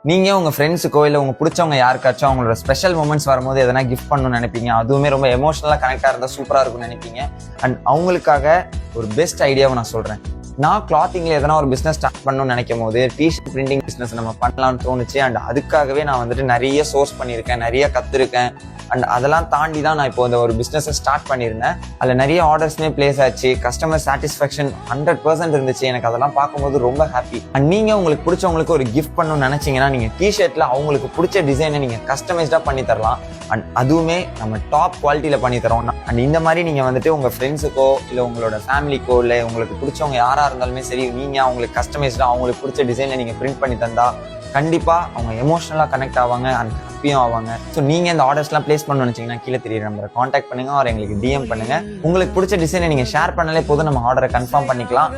நீங்கள் உங்கள் ஃப்ரெண்ட்ஸுக்கோ இல்லை உங்கள் பிடிச்சவங்க யாருக்காச்சும் அவங்களோட ஸ்பெஷல் மூமெண்ட்ஸ் வரும்போது எதனா கிஃப்ட் பண்ணணும்னு நினைப்பீங்க. அதுவுமே ரொம்ப எமோஷனலாக கனெக்டாக இருந்தால் சூப்பராக இருக்கும்னு நினைப்பீங்க. அண்ட் அவங்களுக்காக ஒரு பெஸ்ட் ஐடியாவை நான் சொல்கிறேன். நான் கிளாத்திங்கில் எதனா ஒரு பிஸ்னஸ் ஸ்டார்ட் பண்ணணும்னு நினைக்கும் போது டிஷர்ட் பிரிண்டிங் பிஸ்னஸ் நம்ம பண்ணலாம்னு தோணுச்சு. அண்ட் அதுக்காகவே நான் வந்துட்டு நிறைய சோர்ஸ் பண்ணியிருக்கேன், நிறைய கற்றுருக்கேன். அண்ட் அதெல்லாம் தாண்டி தான் நான் இப்போ இந்த ஒரு பிஸ்னஸை ஸ்டார்ட் பண்ணியிருந்தேன். அதில் நிறைய ஆர்டர்ஸ்மே பிளேஸ் ஆச்சு. கஸ்டமர் சாட்டிஸ்ஃபேக்ஷன் 100% இருந்துச்சு. எனக்கு அதெல்லாம் பார்க்கும்போது ரொம்ப ஹாப்பி. அண்ட் நீங்கள் உங்களுக்கு பிடிச்சவங்களுக்கு ஒரு கிஃப்ட் பண்ணணும்னு நினச்சிங்கன்னா நீங்கள் டிஷர்ட்டில் அவங்களுக்கு பிடிச்ச டிசைனை நீங்கள் கஸ்டமைஸ்டாக பண்ணி தரலாம். அண்ட் அதுவுமே நம்ம டாப் குவாலிட்டியில் பண்ணி தரோம். அண்ட் இந்த மாதிரி நீங்கள் வந்துட்டு உங்கள் ஃப்ரெண்ட்ஸுக்கோ இல்லை உங்களோட ஃபேமிலிக்கோ இல்லை உங்களுக்கு பிடிச்சவங்க யாராக இருந்தாலுமே சரி, நீங்கள் அவங்களுக்கு கஸ்டமைஸ்டாக அவங்களுக்கு பிடிச்ச டிசைனை நீங்கள் பிரிண்ட் பண்ணி தந்தா கண்டிப்பாக அவங்க எமோஷனலாக கனெக்ட் ஆவாங்க அண்ட் ஹாப்பியும் ஆவாங்க. ஸோ நீங்கள் இந்த ஆர்டர்ஸ்லாம் பிளேஸ் பண்ணணும்னு நினச்சிங்கன்னா கீழே தெரியுற நம்பரை காண்டாக்ட் பண்ணுங்கள், அவர் எங்களுக்கு டிஎம் பண்ணுங்கள். உங்களுக்கு பிடிச்ச டிசைனை நீங்கள் ஷேர் பண்ணாலே போதும், நம்ம ஆர்டரை கன்ஃபார்ம் பண்ணிக்கலாம்.